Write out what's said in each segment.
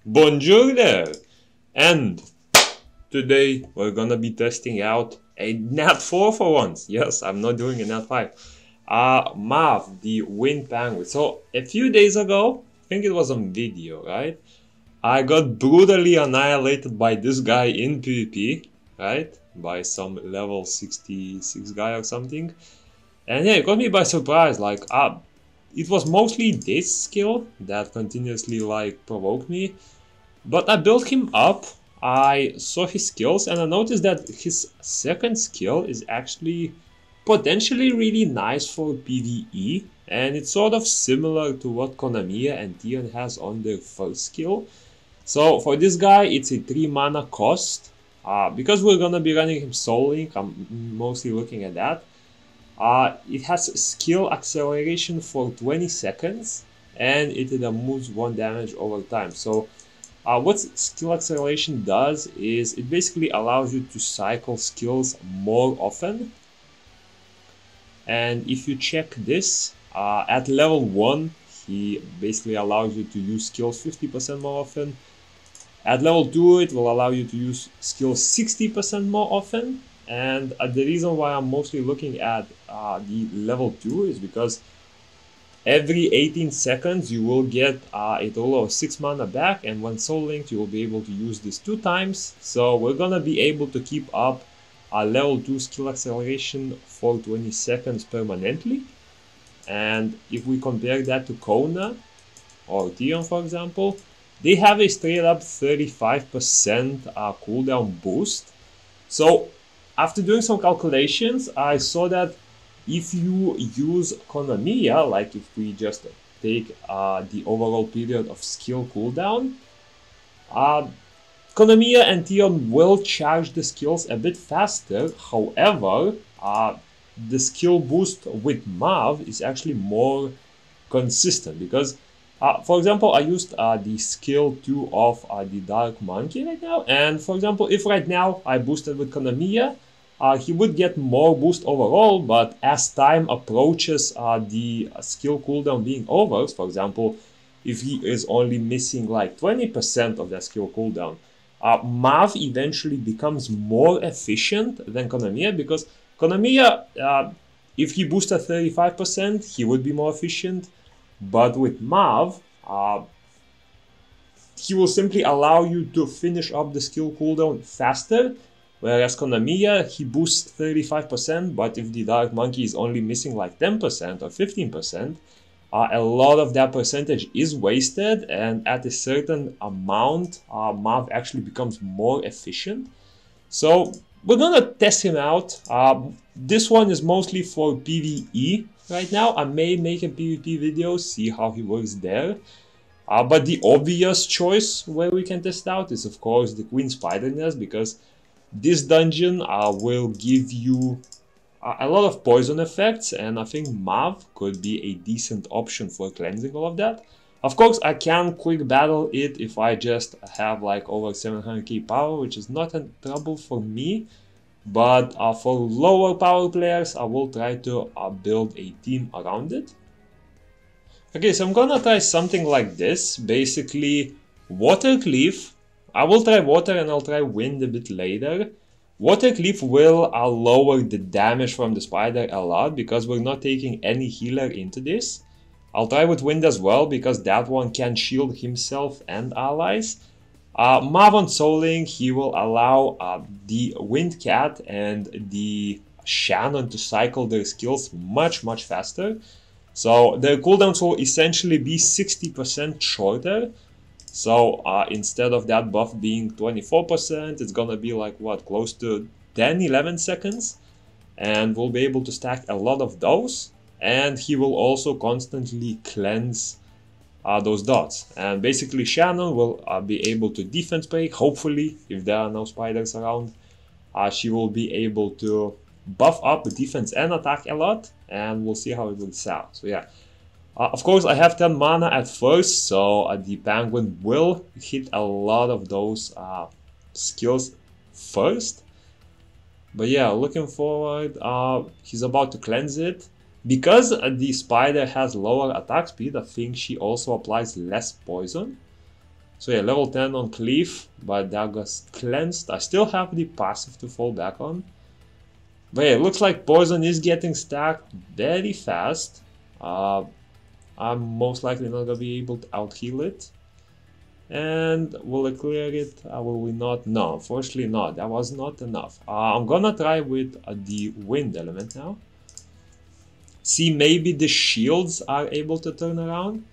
Buongiorno! And today we're gonna be testing out a Nat 4 for once. Yes, I'm not doing a Nat 5. MAV, the Wind Penguin. So a few days ago, I think it was on video, right? I got brutally annihilated by this guy in PvP, right? By some level 66 guy or something. And yeah, it got me by surprise. Like, it was mostly this skill that continuously like provoked me. But I built him up, I saw his skills, and I noticed that his second skill is actually potentially really nice for PvE. And it's sort of similar to what KONAMIYA and Tion has on their first skill. So for this guy, it's a 3 mana cost. Because we're gonna be running him Soul Link, I'm mostly looking at that. It has skill acceleration for 20 seconds and it moves 1 damage over time. So what skill acceleration does is it basically allows you to cycle skills more often. And if you check this, at level 1, he basically allows you to use skills 50% more often. At level 2, it will allow you to use skills 60% more often. And the reason why I'm mostly looking at the level 2 is because every 18 seconds you will get a total of 6 mana back, and when soul linked you will be able to use this 2 times. So we're gonna be able to keep up a level 2 skill acceleration for 20 seconds permanently. And if we compare that to Kona or Tion, for example, they have a straight up 35% cooldown boost. So after doing some calculations, I saw that if you use KONAMIYA, like if we just take the overall period of skill cooldown, KONAMIYA and Tion will charge the skills a bit faster. However, the skill boost with MAV is actually more consistent because, for example, I used the skill 2 of the Dark Monkey right now, and for example, if right now I boosted with KONAMIYA, he would get more boost overall, but as time approaches the skill cooldown being over, for example, if he is only missing like 20% of that skill cooldown, MAV eventually becomes more efficient than KONAMIYA, because KONAMIYA, if he boosted 35%, he would be more efficient, but with MAV, he will simply allow you to finish up the skill cooldown faster. Whereas KONAMIYA, he boosts 35%, but if the Dark Monkey is only missing like 10% or 15%, a lot of that percentage is wasted, and at a certain amount, MAV actually becomes more efficient. So we're gonna test him out. This one is mostly for PvE right now. I may make a PvP video, see how he works there. But the obvious choice where we can test out is of course the Queen Spider Nest, because this dungeon will give you a lot of poison effects, and I think MAV could be a decent option for cleansing all of that. Of course, I can quick battle it if I just have like over 700k power, which is not a trouble for me. But for lower power players, I will try to build a team around it. Okay, so I'm gonna try something like this. Basically, Water Cleave. I will try water and I'll try wind a bit later. Water Cleave will lower the damage from the spider a lot because we're not taking any healer into this. I'll try with wind as well because that one can shield himself and allies. MAV on Soul Link, he will allow the Wind Cat and the Shannon to cycle their skills much faster. So their cooldowns will essentially be 60% shorter. So instead of that buff being 24%, it's gonna be like what, close to 10-11 seconds, and we'll be able to stack a lot of those. And he will also constantly cleanse those dots, and basically Shannon will be able to defense break, hopefully, if there are no spiders around. She will be able to buff up defense and attack a lot, and we'll see how it works out. So yeah. Of course, I have 10 mana at first, so the Penguin will hit a lot of those skills first. But yeah, looking forward, he's about to cleanse it. Because the spider has lower attack speed, I think she also applies less poison. So yeah, level 10 on Cleave, but that was cleansed. I still have the passive to fall back on. But yeah, it looks like poison is getting stacked very fast. I'm most likely not gonna be able to out-heal it. And will it clear it? Will we not? No, unfortunately not. That was not enough. I'm gonna try with the wind element now. See, maybe the shields are able to turn around.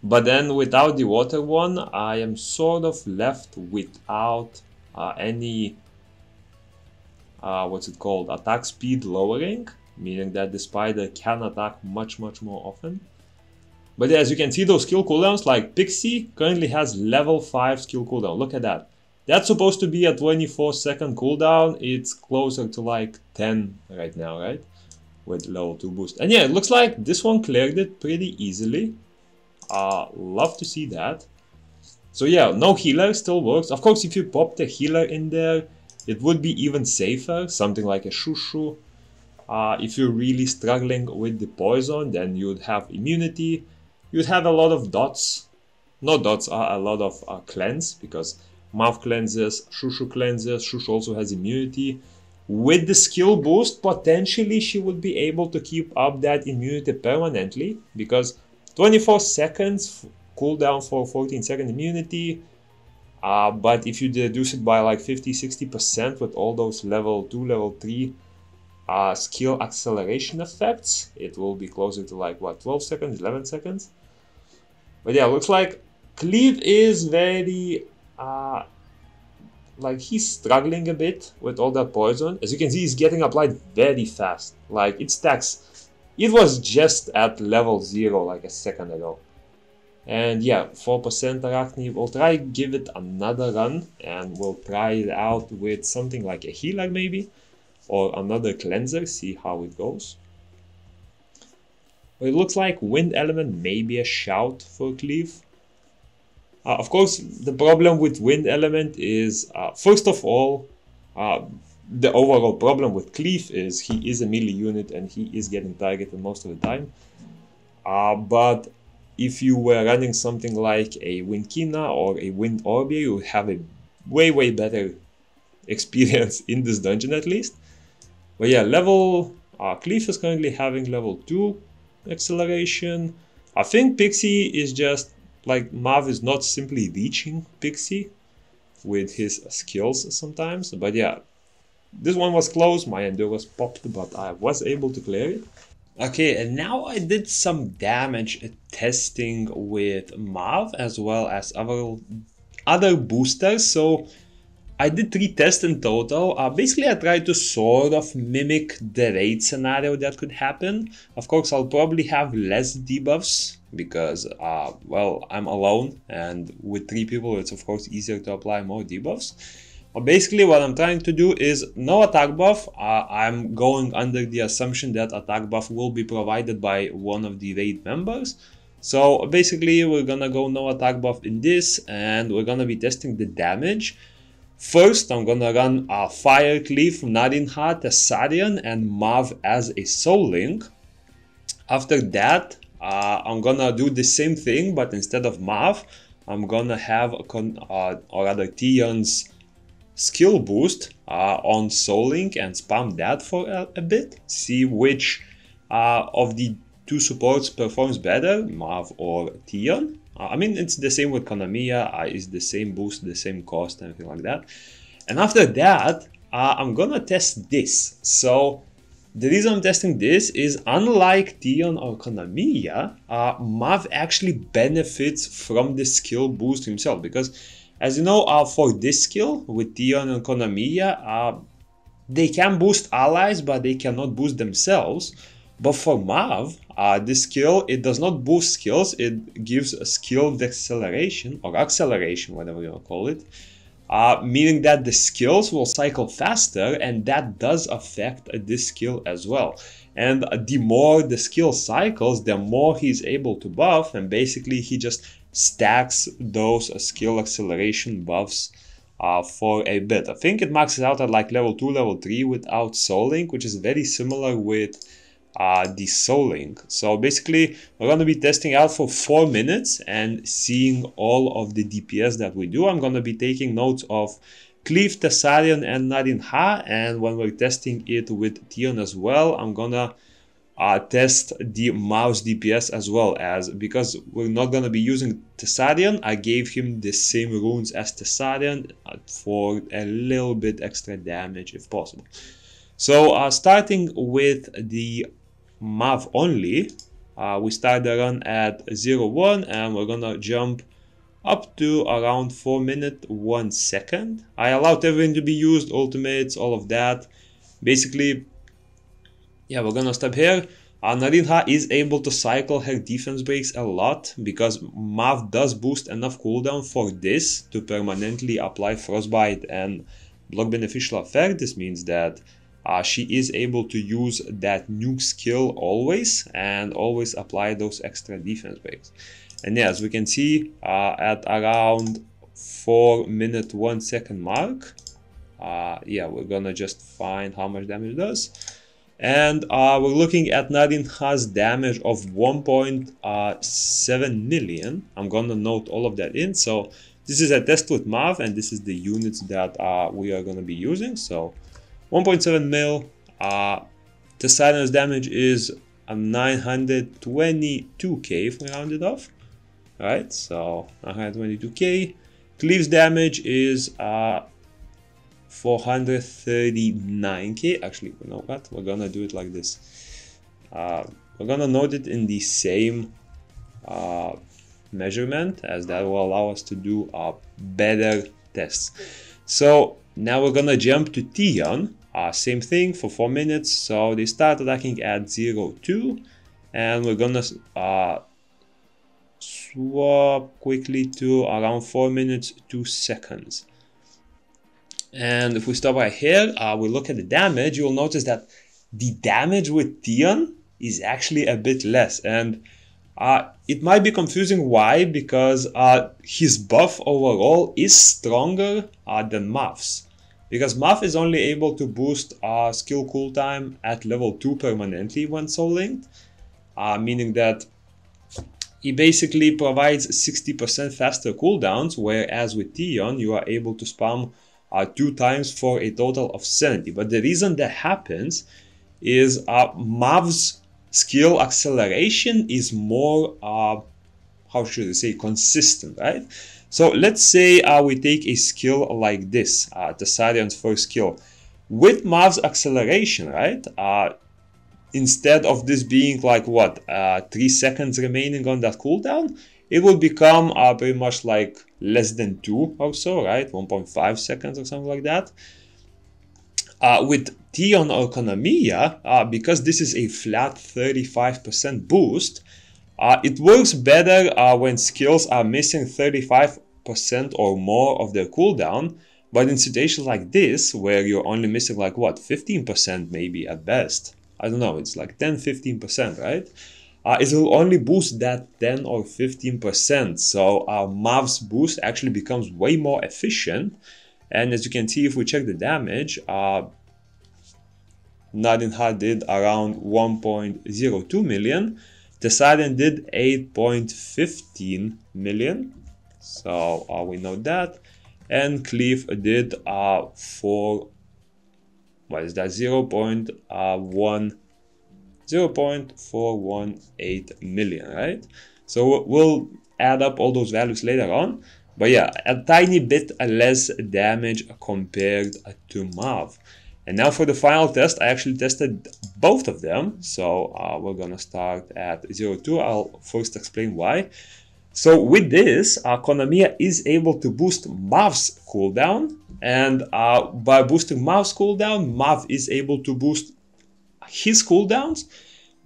But then without the water one, I am sort of left without any, what's it called, attack speed lowering. Meaning that the spider can attack much more often. But yeah, as you can see, those skill cooldowns, like Pixie currently has level 5 skill cooldown. Look at that. That's supposed to be a 24-second cooldown. It's closer to like 10 right now, right? With level 2 boost. And yeah, it looks like this one cleared it pretty easily. Love to see that. So yeah, no healer still works. Of course, if you pop the healer in there, it would be even safer. Something like a Shushu. If you're really struggling with the poison, then you'd have immunity. You'd have a lot of dots. Not dots, a lot of cleanse, because MAV cleanses, Shushu cleanses, Shushu also has immunity. With the skill boost, potentially she would be able to keep up that immunity permanently, because 24 seconds cooldown for 14-second immunity. But if you reduce it by like 50-60% with all those level 2, level 3 skill acceleration effects, it will be closer to like what, 12 seconds, 11 seconds. But yeah, looks like Cleave is very like he's struggling a bit with all that poison. As you can see, he's getting applied very fast. Like it stacks. It was just at level 0 like a second ago. And yeah, 4% arachne. We'll try give it another run, and we'll try it out with something like a healer maybe, or another cleanser, see how it goes. But it looks like wind element may be a shout for Cleave. Of course, the problem with wind element is, first of all, the overall problem with Cleave is he is a melee unit and he is getting targeted most of the time. But if you were running something like a Wind Kina or a Wind Orbia, you would have a way better experience in this dungeon at least. But yeah, Cleave is currently having level 2 acceleration. I think Pixie is just, like, MAV is not simply reaching Pixie with his skills sometimes. But yeah, this one was close, my Endurance popped, but I was able to clear it. Okay, and now I did some damage testing with MAV as well as other boosters. So I did 3 tests in total. Basically, I tried to sort of mimic the raid scenario that could happen. Of course, I'll probably have less debuffs because, well, I'm alone, and with 3 people, it's of course easier to apply more debuffs. But basically, what I'm trying to do is no attack buff. I'm going under the assumption that attack buff will be provided by one of the raid members. So basically, we're gonna go no attack buff in this, and we're gonna be testing the damage. First, I'm gonna run Fire Cleave, Narinha, Tessarian, and MAV as a Soul Link. After that, I'm gonna do the same thing, but instead of MAV, I'm gonna have Tion's skill boost on Soul Link and spam that for a bit. See which of the 2 supports performs better, MAV or Tion. I mean, it's the same with KONAMIYA, it's the same boost, the same cost, everything like that. And after that, I'm gonna test this. So the reason I'm testing this is, unlike Tion or KONAMIYA, MAV actually benefits from the skill boost himself. Because, as you know, for this skill with Tion and KONAMIYA, they can boost allies, but they cannot boost themselves. But for MAV, this skill, it does not boost skills, it gives a skill acceleration, or acceleration, whatever you want to call it. Meaning that the skills will cycle faster, and that does affect this skill as well. And the more the skill cycles, the more he's able to buff, and basically he just stacks those skill acceleration buffs for a bit. I think it maxes out at like level 2, level 3 without Soul Link, which is very similar with the souling. So basically, we're going to be testing out for 4 minutes and seeing all of the DPS that we do. I'm going to be taking notes of Cleave, Tessarion, and Narinha, and when we're testing it with Tion as well, I'm going to test the MAV's DPS as well, as because we're not going to be using Tessarion, I gave him the same runes as Tessarion for a little bit extra damage if possible. So starting with the MAV only, we start the run at 0-1 and we're gonna jump up to around 4 minutes 1 second. I allowed everything to be used, ultimates, all of that. Basically, yeah, we're gonna stop here. Narinha is able to cycle her defense breaks a lot because MAV does boost enough cooldown for this to permanently apply frostbite and block beneficial effect. This means that she is able to use that nuke skill always and always apply those extra defense breaks. And yeah, as we can see, at around 4 minute 1 second mark, yeah, we're gonna just find how much damage it does. And we're looking at Narinha's damage of 1.7 million. I'm gonna note all of that in. So this is a test with MAV, and this is the units that we are gonna be using. So 1.7 mil. Tessarion's damage is 922k if we round it off. Alright, so 922k. Cleave's damage is 439k. Actually, you know what? We're gonna do it like this. We're gonna note it in the same measurement, as that will allow us to do better tests. So now we're gonna jump to Tion. Same thing for 4 minutes. So they start attacking at 0-2, and we're gonna swap quickly to around 4 minutes 2 seconds. And if we stop right here, we look at the damage, you'll notice that the damage with Tion is actually a bit less. And it might be confusing why, because his buff overall is stronger than MAV's. Because MAV is only able to boost skill cooltime at level 2 permanently when soul linked, meaning that he basically provides 60% faster cooldowns, whereas with Tion you are able to spam 2 times for a total of 70. But the reason that happens is MAV's skill acceleration is more, how should I say, consistent, right? So let's say we take a skill like this, Tessarion's first skill. With MAV's acceleration, right, instead of this being like what, 3 seconds remaining on that cooldown, it will become pretty much like less than 2 or so, right? 1.5 seconds or something like that. With Tion or KONAMIYA, because this is a flat 35% boost, it works better when skills are missing 35% or more of their cooldown. But in situations like this, where you're only missing like what, 15% maybe at best, I don't know, it's like 10-15%, right? It will only boost that 10 or 15%. So MAV's boost actually becomes way more efficient. And as you can see, if we check the damage, Narinha did around 1.02 million. Tessarion did 8.15 million. So we know that. And Cleave did 0.418 million, right? So we'll add up all those values later on. But yeah, a tiny bit less damage compared to MAV. And now for the final test, I actually tested both of them. So we're gonna start at 0-2. I'll first explain why. So with this, KONAMIYA is able to boost MAV's cooldown. And by boosting MAV's cooldown, MAV is able to boost his cooldowns.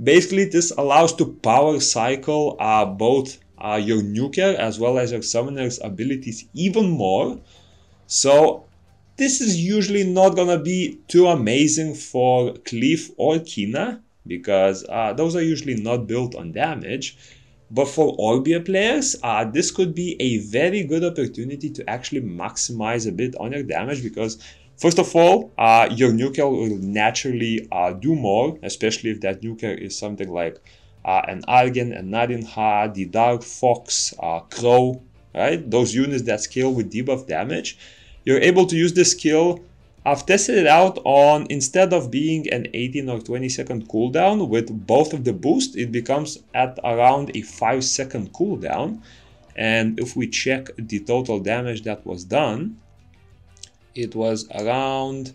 Basically, this allows to power cycle both your nuker as well as your summoner's abilities even more. So this is usually not gonna be too amazing for Cleave or Kina, because those are usually not built on damage. But for Orbia players, this could be a very good opportunity to actually maximize a bit on your damage, because First of all, your nuker will naturally do more, especially if that nuker is something like an Argen, a Narinha, the Dark Fox, Crow, right? Those units that scale with debuff damage. You're able to use this skill. I've tested it out on, instead of being an 18 or 20 second cooldown with both of the boost, it becomes at around a 5-second cooldown. And if we check the total damage that was done, it was around,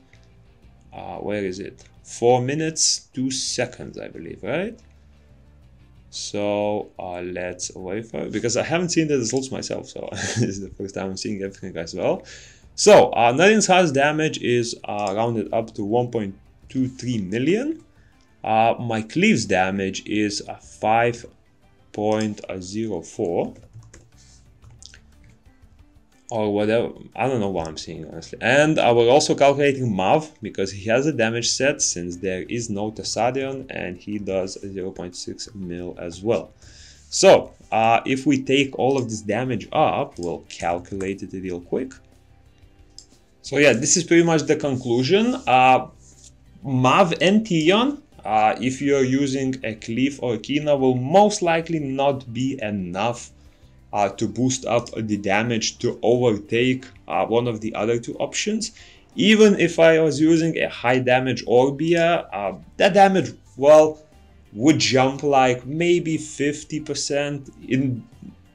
where is it? 4 minutes, 2 seconds, I believe, right? So let's verify, because I haven't seen the results myself, so this is the first time I'm seeing everything as well. So Narinha's damage is rounded up to 1.23 million. My Cleave's damage is 5.04. Or whatever, I don't know what I'm seeing honestly. And we're also calculating MAV because he has a damage set since there is no Tessarion and he does 0.6 mil as well. So if we take all of this damage up, we'll calculate it real quick. So yeah, this is pretty much the conclusion. MAV and Tion, if you're using a Cleave or Kina, will most likely not be enough to boost up the damage to overtake one of the other two options. Even if I was using a high damage Orbia, that damage, well, would jump like maybe 50%. In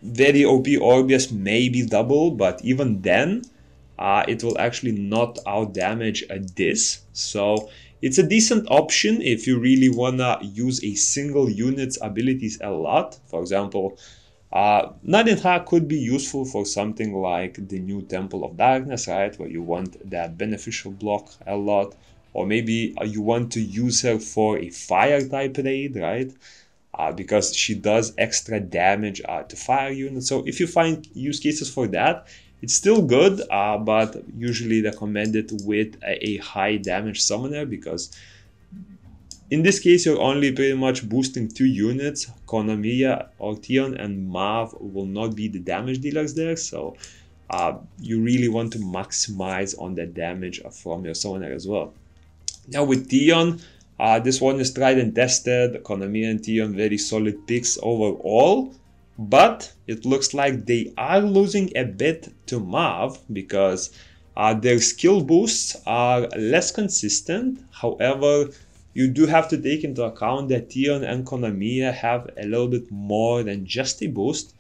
very OP Orbias, maybe double, but even then, it will actually not out damage this. So it's a decent option if you really wanna use a single unit's abilities a lot. For example, Narinha could be useful for something like the new Temple of Darkness, right? Where you want that beneficial block a lot. Or maybe you want to use her for a fire type raid, right? Because she does extra damage to fire units. So if you find use cases for that, it's still good, but usually recommended with a high damage summoner, because in this case, you're only pretty much boosting 2 units. KONAMIYA or Tion and MAV will not be the damage dealers there, so you really want to maximize on the damage from your summoner as well. Now with Tion, this one is tried and tested. KONAMIYA and Tion very solid picks overall, but it looks like they are losing a bit to MAV because their skill boosts are less consistent. However, you do have to take into account that Tion and KONAMIYA have a little bit more than just a boost.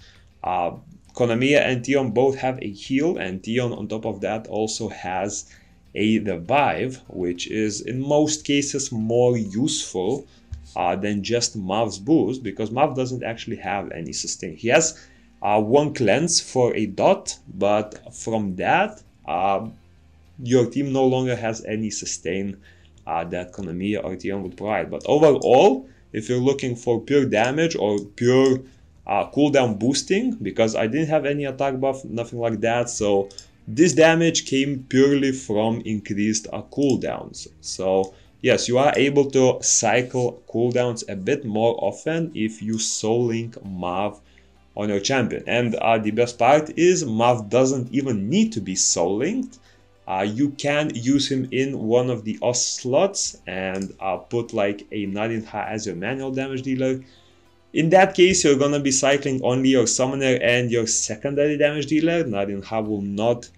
KONAMIYA and Tion both have a heal, and Tion on top of that also has a revive, which is in most cases more useful than just MAV's boost, because MAV doesn't actually have any sustain. He has 1 cleanse for a dot, but from that, your team no longer has any sustain that KONAMIYA or Tion would provide. But overall, if you're looking for pure damage or pure cooldown boosting, because I didn't have any attack buff, nothing like that, so this damage came purely from increased cooldowns. So yes, you are able to cycle cooldowns a bit more often if you soul link MAV on your champion. And the best part is MAV doesn't even need to be soul linked. You can use him in one of the OS slots and put like a Narinha as your manual damage dealer. In that case, you're gonna be cycling only your summoner and your secondary damage dealer. Narinha will not,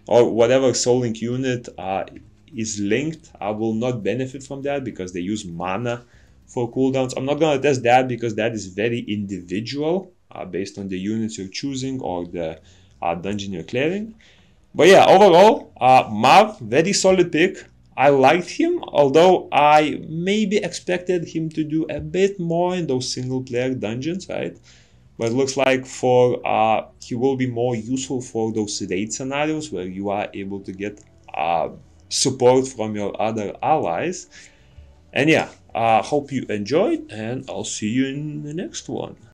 or whatever soul link unit is linked, will not benefit from that because they use mana for cooldowns. I'm not gonna test that because that is very individual based on the units you're choosing or the dungeon you're clearing. But yeah, overall, MAV, very solid pick. I liked him, although I maybe expected him to do a bit more in those single player dungeons, right? But it looks like he will be more useful for those raid scenarios where you are able to get support from your other allies. And yeah, hope you enjoyed, and I'll see you in the next one.